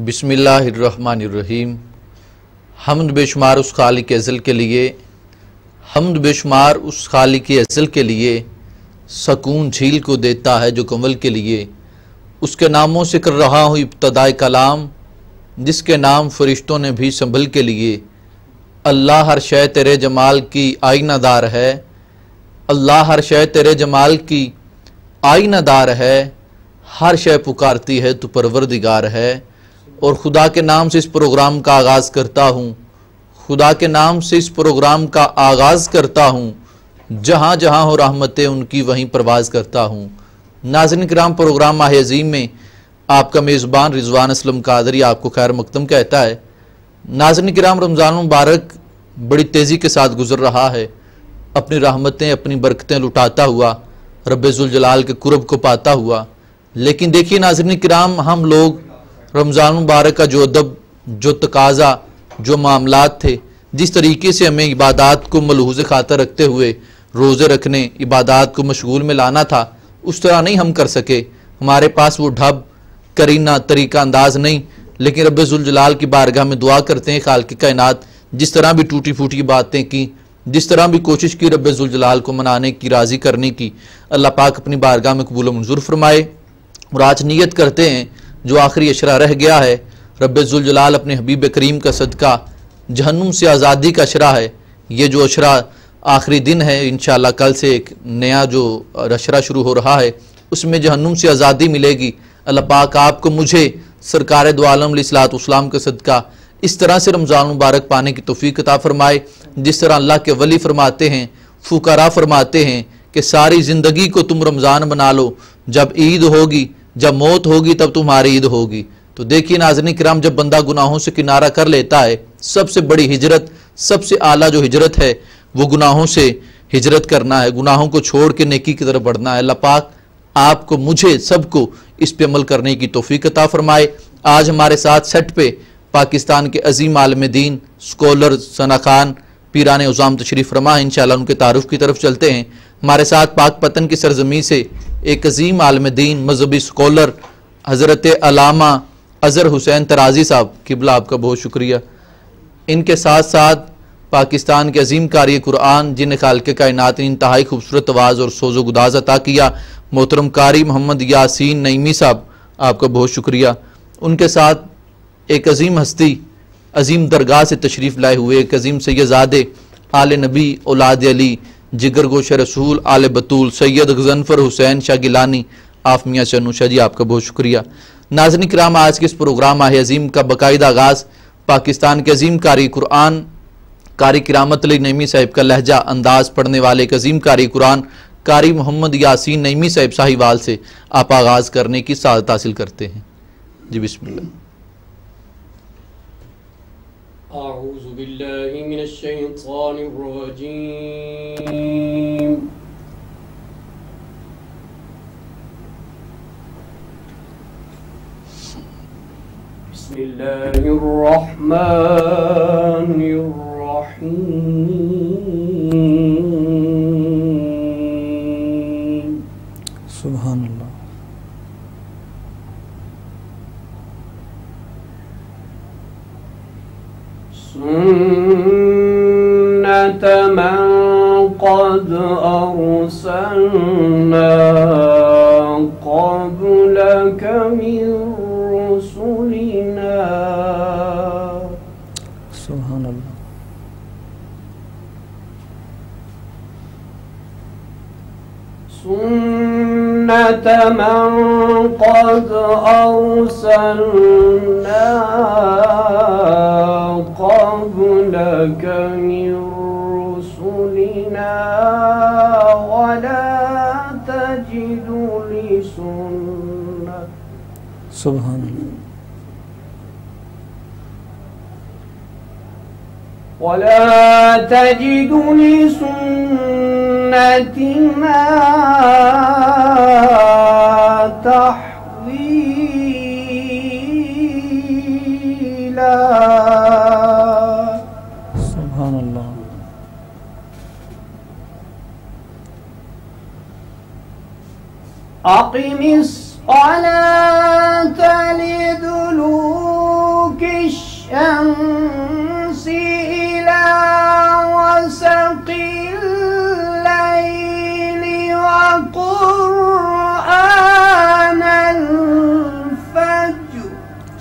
بسم اللہ الرحمن الرحیم۔ حمد بے شمار اس خالق ازل کے لیے، حمد بے شمار اس خالق ازل کے لیے، سکون جھیل کو دیتا ہے جو کمل کے لیے۔ اس کے ناموں سے کر رہا ہوں ابتدائے کلام، جس کے نام فرشتوں نے بھی سنبھل کے لیے۔ اللہ ہر شے تیرے جمال کی آئینہ دار ہے، اللہ ہر شے تیرے جمال کی آئینہ دار ہے، ہر شے پکارتی ہے تو پروردگار ہے۔ اور خدا کے نام سے اس پروگرام کا آغاز کرتا ہوں، خدا کے نام سے اس پروگرام کا آغاز کرتا ہوں، جہاں جہاں ہو رحمتیں ان کی وہیں پرواز کرتا ہوں۔ ناظرین کرام، پروگرام ماہ عظیم میں آپ کا میزبان رضوان اسلم قادری آپ کو خیر مقدم کہتا ہے۔ ناظرین کرام، رمضان مبارک بڑی تیزی کے ساتھ گزر رہا ہے، اپنی رحمتیں اپنی برکتیں لٹاتا ہوا، رب ذوالجلال کے قرب کو پاتا ہوا۔ لیکن دیکھیے ناظرین کرام، ہم لوگ رمضان مبارک کا جو ادب، جو تقاضا، جو معاملات تھے، جس طریقے سے ہمیں عبادات کو ملحوظ خاطر رکھتے ہوئے روزے رکھنے، عبادات کو مشغول میں لانا تھا، اس طرح نہیں ہم کر سکے۔ ہمارے پاس وہ ڈھب، کرینہ، طریقہ انداز نہیں۔ لیکن رب ذوالجلال کی بارگاہ میں دعا کرتے ہیں خالق کائنات جس طرح بھی ٹوٹی پھوٹی باتیں کی، جس طرح بھی کوشش کی رب ذوالجلال کو منانے کی، راضی کرنے کی، اللہ پاک اپنی بارگاہ میں قبول و منظور فرمائے۔ اور آج نیت کرتے ہیں جو آخری اشرہ رہ گیا ہے، رب ذوالجلال اپنے حبیب کریم کا صدقہ جہنم سے آزادی کا اشرہ ہے۔ یہ جو اشرہ آخری دن ہے، انشاءاللہ کل سے ایک نیا جو اشرہ شروع ہو رہا ہے، اس میں جہنم سے آزادی ملے گی۔ اللہ پاک آپ کو، مجھے، سرکار دو عالم علیہ الصلوۃ والسلام کا صدقہ اس طرح سے رمضان مبارک پانے کی توفیق عطا فرمائے جس طرح اللہ کے ولی فرماتے ہیں، فقراء فرماتے ہیں کہ ساری زندگی کو تم رمضان بنا لو، جب عید ہوگی، جب موت ہوگی تب تمہاری عید ہوگی۔ تو دیکھیے ناظرین کرام، جب بندہ گناہوں سے کنارہ کر لیتا ہے، سب سے بڑی ہجرت، سب سے اعلیٰ جو ہجرت ہے وہ گناہوں سے ہجرت کرنا ہے، گناہوں کو چھوڑ کے نیکی کی طرف بڑھنا ہے۔ اللہ پاک آپ کو، مجھے، سب کو اس پہ عمل کرنے کی توفیق عطا فرمائے۔ آج ہمارے ساتھ سیٹ پہ پاکستان کے عظیم عالم دین، سکولر ثنا خان پیران عظام تشریف فرما ہیں۔ انشاءاللہ ان کے تعارف کی طرف چلتے ہیں۔ ہمارے ساتھ پاک پتن کی سرزمین سے ایک عظیم عالم دین، مذہبی سکولر، حضرت علامہ اظہر حسین ترازی صاحب، قبلہ آپ کا بہت شکریہ۔ ان کے ساتھ ساتھ پاکستان کے عظیم قاری قرآن، جن خالق کائنات نے انتہائی خوبصورت آواز اور سوز و گداز عطا کیا، محترم قاری محمد یاسین نعیمی صاحب، آپ کا بہت شکریہ۔ ان کے ساتھ ایک عظیم ہستی، عظیم درگاہ سے تشریف لائے ہوئے ایک عظیم سیدزادے، آل نبی، اولاد علی، جگر گوش رسول، آل بطول، سید غضنفر حسین شاہ گیلانی، آف میاں چنو شاہ جی، آپ کا بہت شکریہ۔ ناظرین کرام، آج کے اس پروگرام ماہ عظیم کا باقاعدہ آغاز پاکستان کے عظیم قاری قرآن، قاری کرامت علی نعیمی صاحب کا لہجہ انداز پڑھنے والے ایک عظیم قاری قرآن، قاری محمد یاسین نعیمی صاحب ساہیوال سے آپ آغاز کرنے کی سعادت حاصل کرتے ہیں۔ جی بسم اللہ۔ اعوذ باللہ من الشیطان الرجیم، بسم اللہ الرحمن الرحیم۔ سبحان اللہ۔ سنة من قد أرسلنا قبلك من رسلنا، سبحان اللہ۔ سنة من قد أرسلنا قبلك من رسلنا ولا تجد لسنة، سبحان اللہ۔ ولا تجد لسنتنا تحويلا، سبحان اللہ۔ أقم الصلاة لدلوك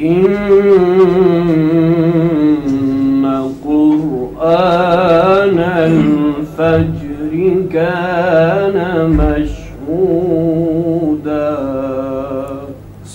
إن قرآن الفجر كان مشهودا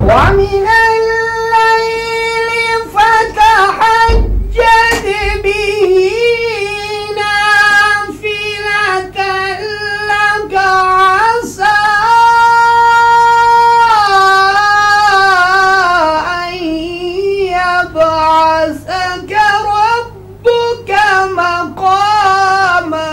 ومن الليل فتهجد به نافلة لك عسى أن يبعثك ربك مقاما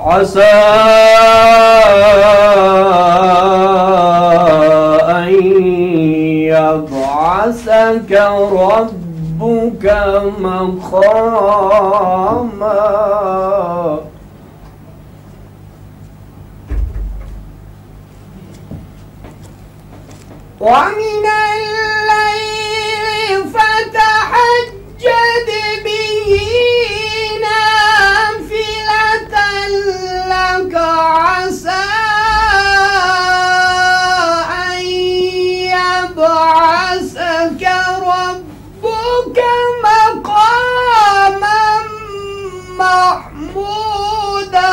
عسى أن يبعثك ربك مقاما ومن الليل فتهجد به نافلة لك عسى أن يبعثك ربك مقاما محمودا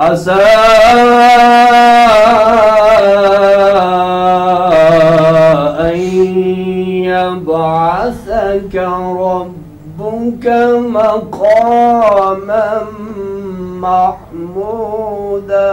عسى أن يبعثك ربك مقاما محمودا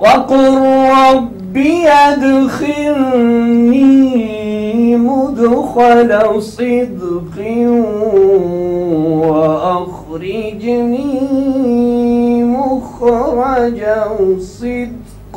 وقل رب أدخلني مدخل صدق وأخرجني مخرج صدق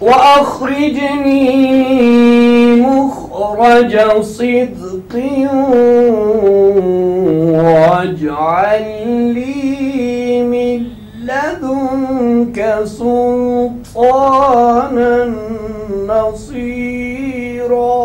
وأخرجني مخرج صدق واجعل لي من لدنك سلطانا نصيرا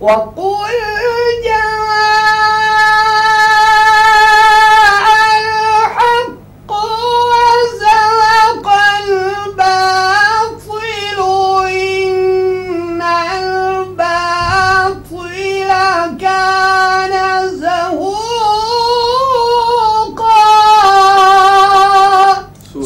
وقل جاء الحق وزهق الباطل إن الباطل كان زهوقا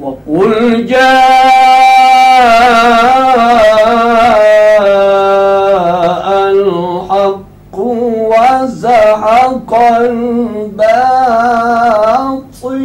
وقل جاء الحق وزهق الباطل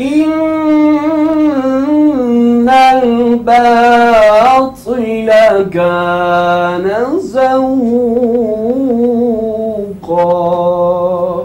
إن الباطل كان زهوقا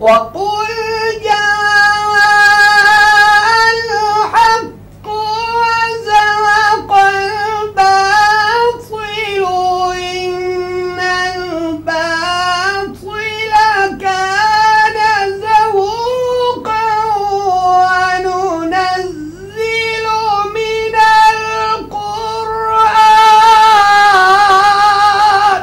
وقل جاء الحق وزهق الباطل إن الباطل كان زهوقا وننزل من القرآن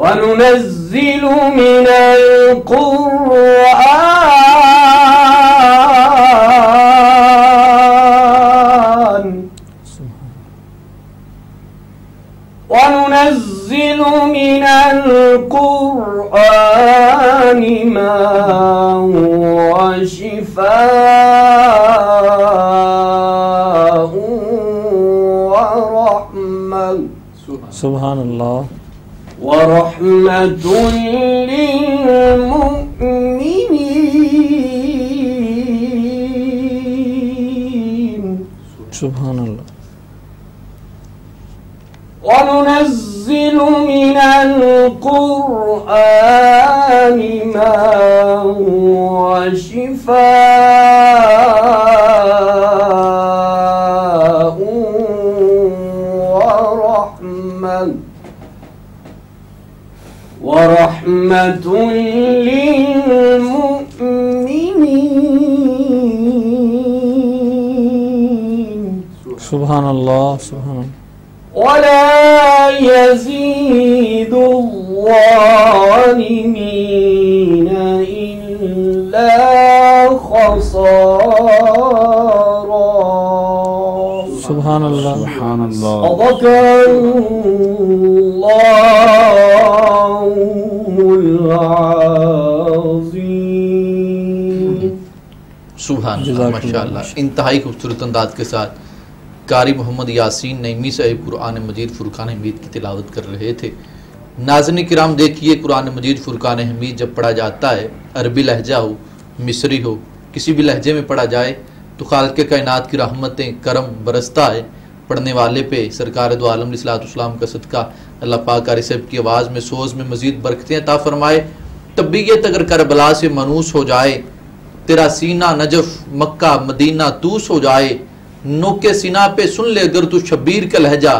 وننزل من القرآن وننزل من القرآن ما هو شفاء ورحمة سبحان اللہ ورحمة للمؤمنين سبحان اللہ وننزل من القرآن ما هو شفاء ورحمة للمؤمنين سبحان اللہ سبحان اللہ ولا يزيد الظالمين إلا خسارا سبحان اللہ سبحان اللہ صدق الله العظيم سبحان اللہ ماشاءاللہ انتہائی خوبصورت انداز کے ساتھ قاری محمد یاسین نعیمی صاحب قرآن مجید فرقان حمید کی تلاوت کر رہے تھے۔ ناظرین کرام دیکھیے قرآن مجید فرقان حمید جب پڑھا جاتا ہے، عربی لہجہ ہو، مصری ہو، کسی بھی لہجے میں پڑھا جائے تو خالق کائنات کی رحمتیں کرم برستا ہے پڑھنے والے پہ۔ سرکار دو عالم علیہ السلام کا صدقہ اللہ پاک قاری صاحب کی آواز میں سوز میں مزید برکتیں عطا فرمائے۔ طبیعت اگر کربلا سے منوس ہو جائے، تیرا سینہ نجف مکہ مدینہ توس ہو جائے، نوکے سینہ پہ سن لے اگر تو شبیر کا لہجہ،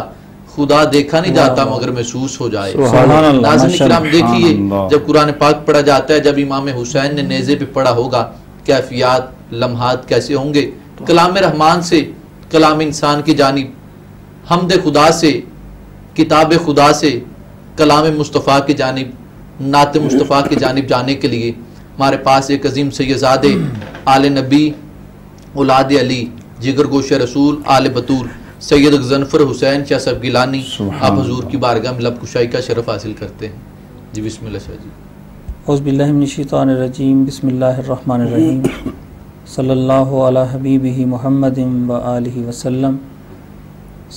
خدا دیکھا نہیں جاتا مگر محسوس ہو جائے۔ سبحان اللہ ناظرین کرام دیکھیے اللہ۔ جب قرآن پاک پڑھا جاتا ہے، جب امام حسین نے نیزے پہ پڑھا ہوگا، کیفیات لمحات کیسے ہوں گے۔ کلام رحمان سے کلام انسان کی جانب، حمد خدا سے کتاب خدا سے کلام مصطفیٰ کی جانب، نعت مصطفیٰ کی جانب جانے کے لیے ہمارے پاس ایک عظیم سیدزادے آل نبی اولاد علی جگر گوشہ رسول آل بطول سید غضنفر حسین شاہ صاحب گیلانی آپ حضور کی بارگاہ میں لب کشائی کا شرف حاصل کرتے ہیں۔ جی بسم اللہ شاہ جی۔ اعوذ باللہ من الشیطان الرجیم بسم اللہ الرحمن الرحیم صلی اللہ علی حبیبہ محمد و آلہ وسلم۔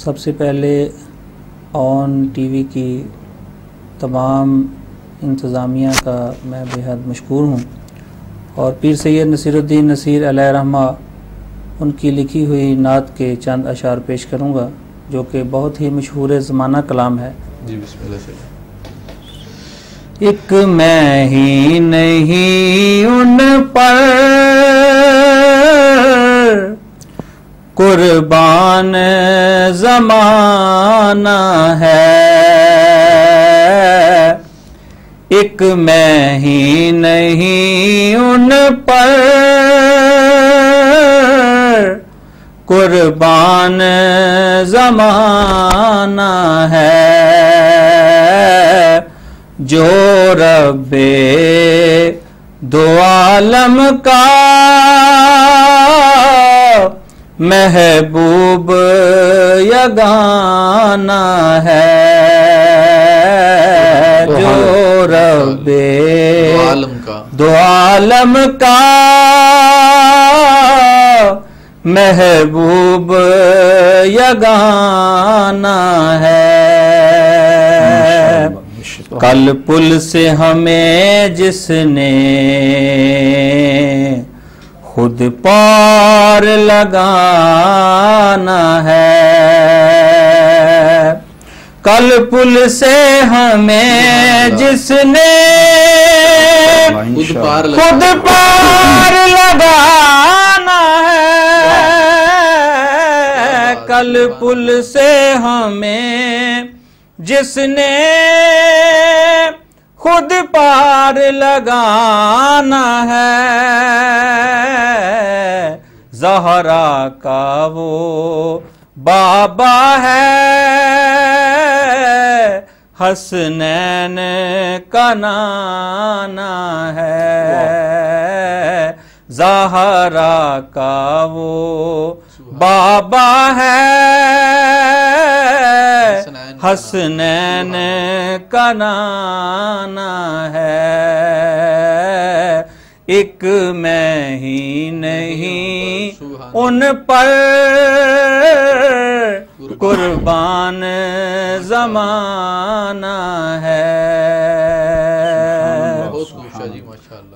سب سے پہلے آن ٹی وی کی تمام انتظامیہ کا میں بے حد مشکور ہوں، اور پیر سید نصیر الدین نصیر علیہ رحمہ ان کی لکھی ہوئی نعت کے چند اشعار پیش کروں گا جو کہ بہت ہی مشہور زمانہ کلام ہے۔ جی بسم اللہ شاہ جی۔ ایک میں ہی نہیں ان پر قربان زمانہ ہے، ایک میں ہی نہیں ان پر قربان زمانہ ہے، جو رب دو عالم کا محبوب یگانہ ہے، جو رب دو عالم کا محبوب یگانہ ہے۔ کل پل سے ہمیں جس نے خود پار لگانا ہے، کل پل سے ہمیں جس نے خود پار لگانا ہے، کل پل سے ہمیں جس نے خود پار لگانا ہے، زہرا کا وہ بابا ہے، حسنین کا نانا ہے، زہرا کا وہ بابا ہے، حسنین کا نانا ہے، ایک میں ہی نہیں ان پر قربان زمانہ ہے۔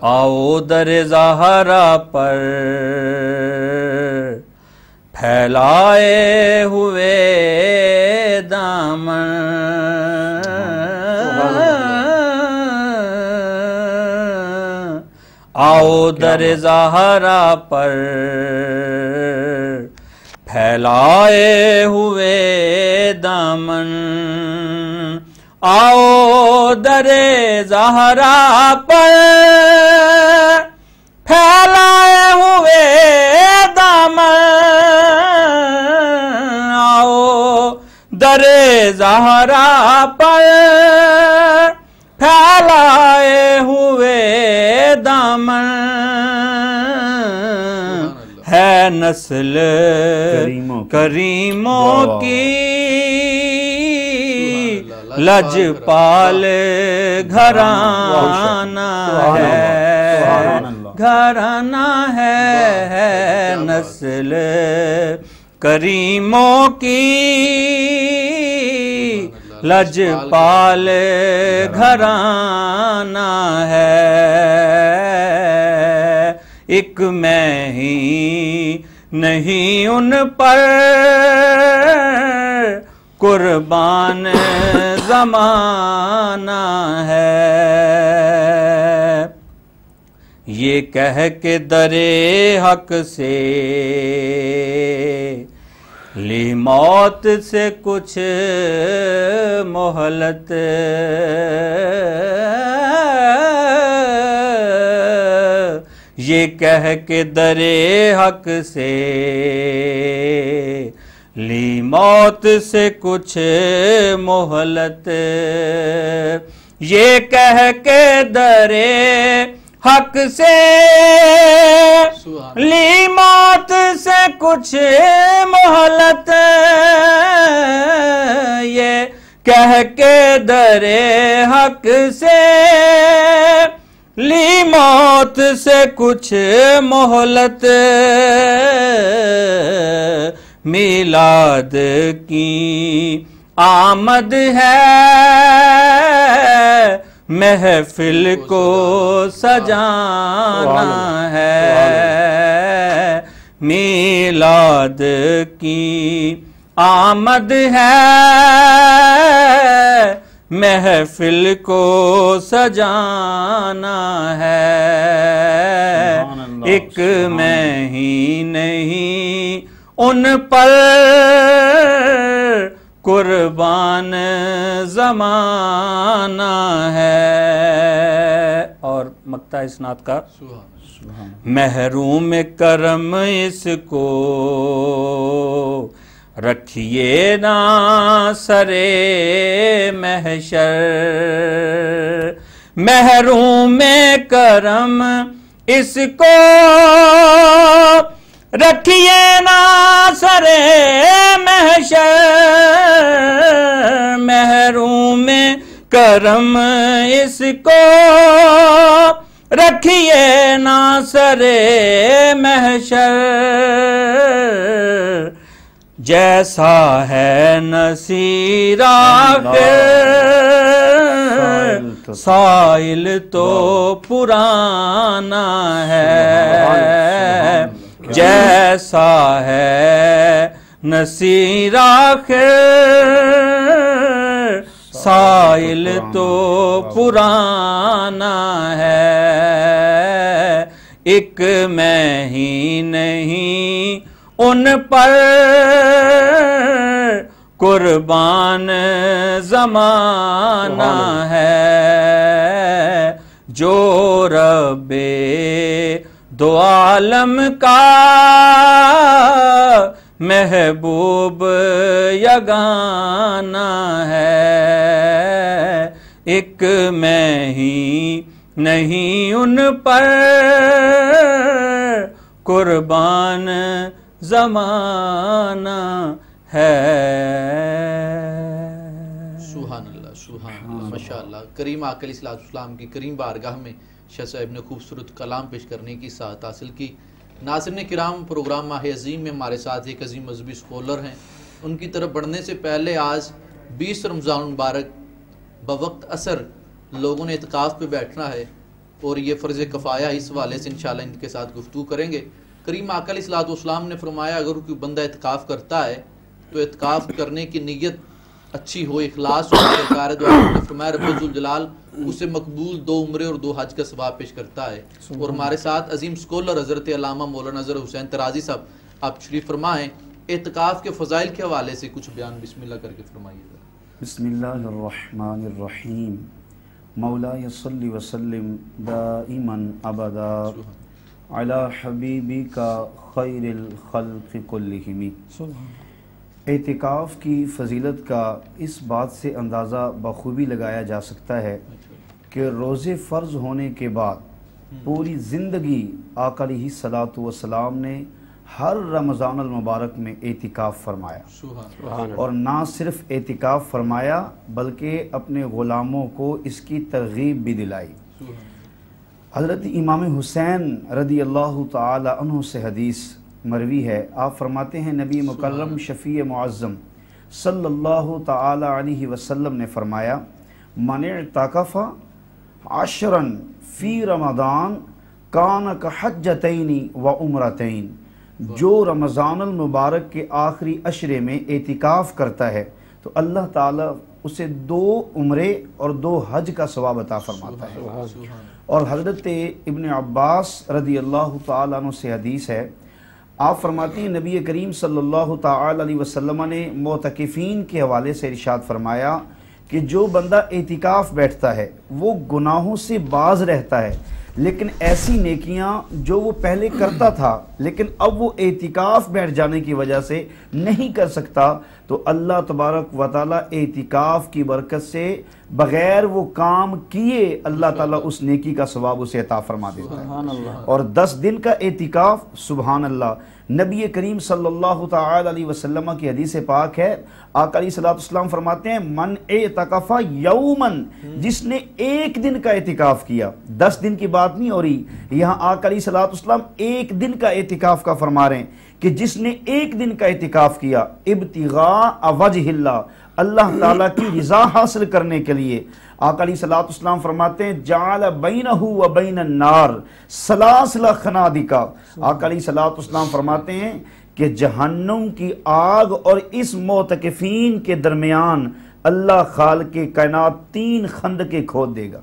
آؤ در زہرا پر پھیلائے ہوئے دامن، آؤ در زہرا پر پھیلائے ہوئے دامن، آؤ در زہرا پر پھیلائے ہوئے دامن، آؤ در زہرا پر پھیلائے ہوئے دامن، ہے نسل کریموں کی لجپال گھرانہ ہے، گھرانہ ہے نسل کریموں کی لجپال گھرانہ ہے، ایک میں ہی نہیں ان پر قربان زمانہ ہے، یہ کہہ کے درے حق سے لی موت سے کچھ مہلت، یہ کہہ کے درے حق سے لی موت سے کچھ مہلت، یہ کہہ کے درے حق سے لی موت سے کچھ مہلت، یہ کہہ کے درے حق سے لی موت سے کچھ مہلت، میلاد کی آمد ہے محفل کو سجانا ہے، میلاد کی آمد ہے محفل کو سجانا ہے، ایک میں ہی نہیں ان پر قربان زمانہ ہے۔ اور مقطع اسناد کا محروم کرم اس کو رکھیے نا سرے محشر، محروم کرم اس کو رکھیے نا سرے محشر، محروم کرم اس کو رکھیے نا سرے محشر، جیسا ہے نصیر آخر سائل تو پرانا ہے، جیسا ہے نصیر آخر سائل تو پرانا ہے، ایک میں ہی نہیں ان پر قربان زمانہ ہے، جو رب دو عالم کا محبوب یگانہ ہے، ایک میں ہی نہیں ان پر قربان زمانہ ہے۔ سبحان اللہ سبحان اللہ ماشاءاللہ. کریم آقا علیہ الصلوۃ والسلام کی کریم بارگاہ میں شاہ صاحب نے خوبصورت کلام پیش کرنے کی سعادت حاصل کی. ناظرین کرام، پروگرام ماہ عظیم میں ہمارے ساتھ ایک عظیم مذہبی اسکالر ہیں. ان کی طرف بڑھنے سے پہلے آج 20 رمضان المبارک بوقت عصر لوگوں نے اعتکاف پہ بیٹھنا ہے اور یہ فرض کفایہ اس حوالے سے انشاءاللہ ان کے ساتھ گفتگو کریں گے. کریم آقا علیہ الصلوۃ والسلام نے فرمایا اگر کوئی بندہ اعتکاف کرتا ہے تو اعتکاف کرنے کی نیت اچھی ہو، اخلاص ہو، نے فرمایا رب ذوالجلال اسے مقبول 2 عمرے اور 2 حج کا ثواب پیش کرتا ہے. اور ہمارے ساتھ عظیم اسکالر حضرت علامہ مولانا اظہر حسین ترازی صاحب آپ تشریف فرمائیں. اعتکاف کے فضائل کے حوالے سے کچھ بیان بسم اللہ کر کے فرمائیے. بسم اللہ الرحمن الرحیم. مولاي صل وسلم دائما ابدا علی حبیبک خیر الخلق کلہم. اعتکاف کی فضیلت کا اس بات سے اندازہ بخوبی لگایا جا سکتا ہے کہ روزے فرض ہونے کے بعد پوری زندگی آقا علیہ الصلوۃ والسلام نے ہر رمضان المبارک میں اعتکاف فرمایا، اور نہ صرف اعتکاف فرمایا بلکہ اپنے غلاموں کو اس کی ترغیب بھی دلائی. حضرت امام حسین رضی اللہ تعالی عنہ سے حدیث مروی ہے. آپ فرماتے ہیں نبی مکرم شفیع معظم صلی اللہ تعالی علیہ وسلم نے فرمایا من اعتکف 10 فی رمضان کان کحجتین و عمرتین. جو رمضان المبارک کے آخری عشرے میں اعتکاف کرتا ہے تو اللہ تعالیٰ اسے 2 عمرے اور 2 حج کا ثواب عطا فرماتا ہے. اور حضرت ابن عباس رضی اللہ تعالیٰ عنہ سے حدیث ہے. آپ فرماتی ہیں نبی کریم صلی اللہ تعالی علیہ وسلم نے معتکفین کے حوالے سے ارشاد فرمایا کہ جو بندہ اعتکاف بیٹھتا ہے وہ گناہوں سے باز رہتا ہے، لیکن ایسی نیکیاں جو وہ پہلے کرتا تھا لیکن اب وہ اعتکاف بیٹھ جانے کی وجہ سے نہیں کر سکتا، تو اللہ تبارک و تعالیٰ اعتکاف کی برکت سے بغیر وہ کام کیے اللہ تعالیٰ اس نیکی کا ثواب اسے عطا فرما دیتا ہے. اور 10 دن کا اعتکاف سبحان اللہ. نبی کریم صلی اللہ تعالی علیہ وسلم کی حدیث پاک ہے، آقا علیہ الصلوۃ والسلام فرماتے ہیں من اعتکف یومن، جس نے 1 دن کا اعتکاف کیا. 10 دن کی بات نہیں ہو رہی یہاں، آقا علیہ الصلوۃ والسلام 1 دن کا اعتکاف کا فرما رہے ہیں کہ جس نے 1 دن کا اعتکاف کیا ابتغاء وجہ اللہ، اللہ تعالیٰ کی رضا حاصل کرنے کے لیے. آقا علیہ الصلوۃ والسلام فرماتے ہیں جعل بینہ و بین النار سلاسل خنادقا. آقا علیہ الصلوۃ والسلام فرماتے ہیں کہ جہنم کی آگ اور اس معتکفین کے درمیان اللہ خالق کائنات 3 خندقیں کھود دے گا،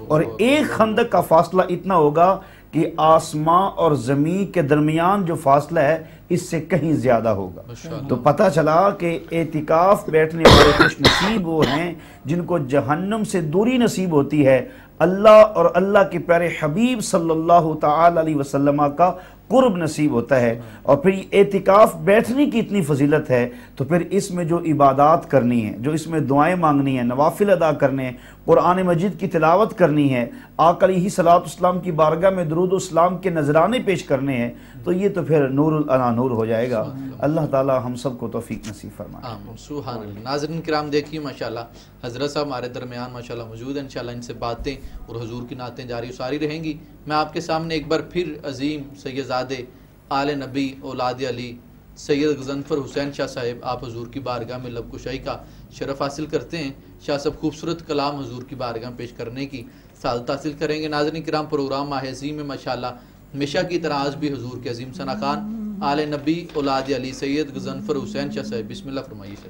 اور ایک خندق کا فاصلہ اتنا ہوگا کہ آسمان اور زمین کے درمیان جو فاصلہ ہے اس سے کہیں زیادہ ہوگا. تو پتہ چلا کہ اعتکاف بیٹھنے والے خوش نصیب وہ ہیں جن کو جہنم سے دوری نصیب ہوتی ہے، اللہ اور اللہ کے پیارے حبیب صلی اللہ تعالی علیہ وسلم کا قرب نصیب ہوتا ہے. اور پھر اعتکاف بیٹھنے کی اتنی فضیلت ہے تو پھر اس میں جو عبادات کرنی ہے، جو اس میں دعائیں مانگنی ہیں، نوافل ادا کرنے ہیں، قرآن مجید کی تلاوت کرنی ہے، آقا علیہ الصلوۃ والسلام کی بارگاہ میں درود و اسلام کے نذرانے پیش کرنے ہیں، تو یہ تو پھر نور العلا نور ہو جائے گا. اللہ تعالی ہم سب کو توفیق نصیب فرمائے. آمین. سبحان اللہ. ناظرین کرام دیکھیے ماشاءاللہ حضرت صاحب ہمارے درمیان ماشاءاللہ موجود ہیں. انشاءاللہ ان سے باتیں اور حضور کی نعتیں جاری و ساری رہیں گی. میں آپ کے سامنے ایک بار پھر عظیم سیدزادے آل نبی اولاد علی سید غضنفر حسین شاہ صاحب آپ حضور کی بارگاہ میں لب کشائی کا شرف حاصل کرتے ہیں. شاہ صاحب خوبصورت کلام حضور کی بارگاہ میں پیش کرنے کی سعادت حاصل کریں گے. ناظرین کرام پروگرام ماہ عظیم میں ماشاءاللہ ہمیشہ کی طرح آج بھی حضور کے عظیم ثنا خان آل نبی اولاد علی سید غضنفر حسین شاہ صاحب بسم اللہ فرمائیے. سر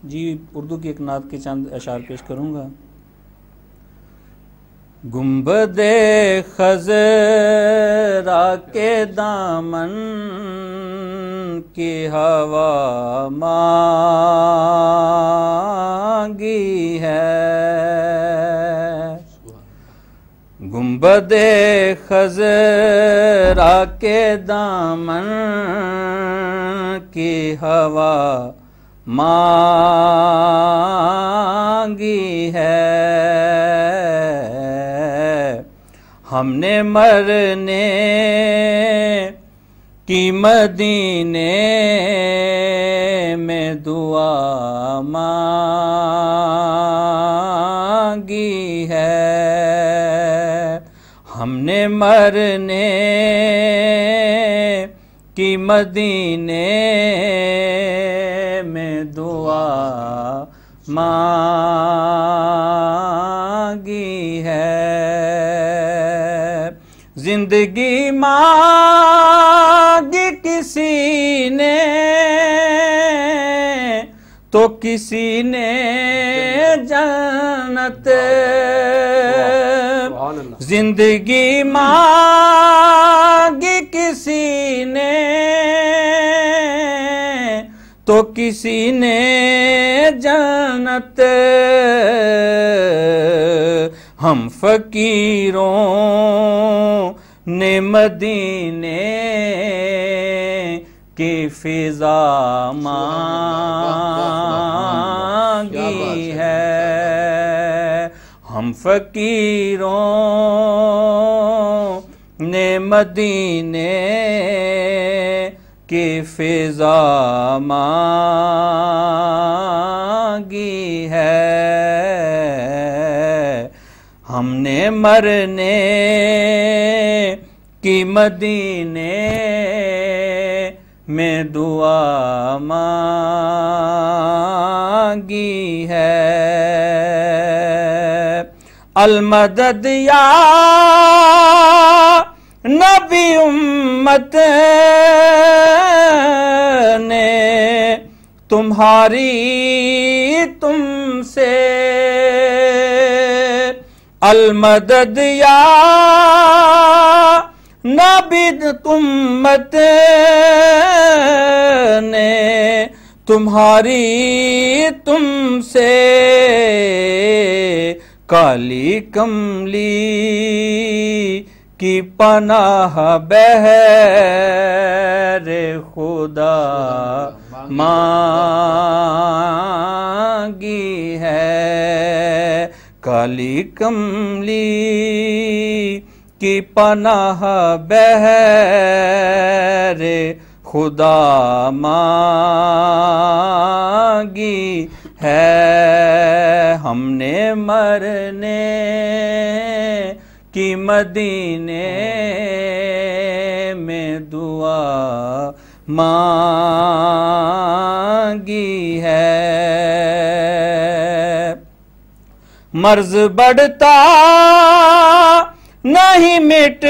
جی اردو کی ایک نعت کے چند اشعار پیش کروں گا. گنبد خضرا کے دامن کی ہوا مانگی ہے، گنبد خضرا کے دامن کی ہوا مانگی ہے، ہم نے مرنے کی مدینے میں دعا مانگی ہے، ہم نے مرنے کی مدینے میں دعا مانگی ہے، زندگی مانگی کسی نے تو کسی نے جنت، زندگی مانگی کسی نے تو کسی نے جنت، ہم فقیروں نے مدینے کی فضا مانگی ہے، ہم فقیروں نے مدینے کی فضا مانگی ہے، ہم نے مرنے کی مدینے میں دعا مانگی ہے، المدد یا نبی امت نے تمہاری تم سے، المدد یا نبی امت نے تمہاری تم سے، کالی کملی کی پناہ بہر خدا مانگی ہے، کالی کملی کی پناہ بہر خدا مانگی ہے، ہم نے مرنے کی مدینے میں دعا مانگی ہے، مرض بڑھتا نہیں مٹ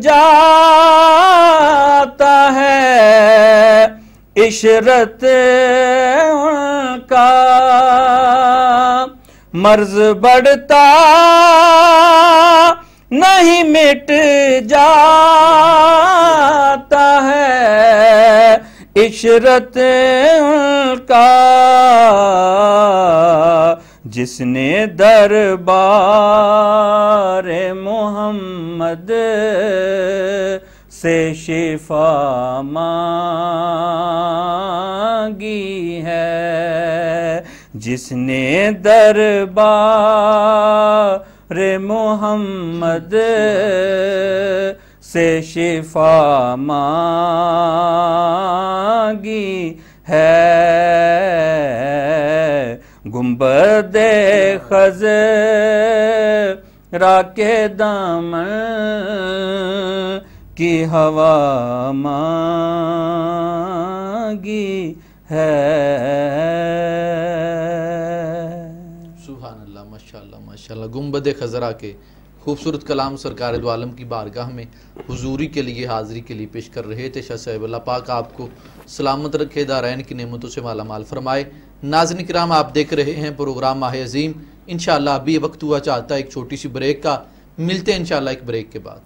جاتا ہے، عشرت ان کا مرض بڑھتا نہیں مٹ جاتا ہے، عشرت ان کا جس نے دربار محمد سے شفا مانگی ہے، جس نے دربار محمد سے شفا مانگی ہے، گنبد خضرا کے دامن کی ہوا مانگی ہے۔ سبحان اللہ، ماشاءاللہ ماشاءاللہ۔ گنبد خضرا کے خوبصورت کلام سرکار دو عالم کی بارگاہ میں حضوری کے لیے، حاضری کے لیے پیش کر رہے تھے۔ شاہ صاحب، اللہ پاک آپ کو سلامت رکھے، دارین کی نعمتوں سے مالا مال فرمائے۔ ناظرین کرام، آپ دیکھ رہے ہیں پروگرام ماہ عظیم۔ انشاءاللہ ابھی وقت ہوا چاہتا ہے ایک چھوٹی سی بریک کا، ملتے ہیں انشاءاللہ ایک بریک کے بعد۔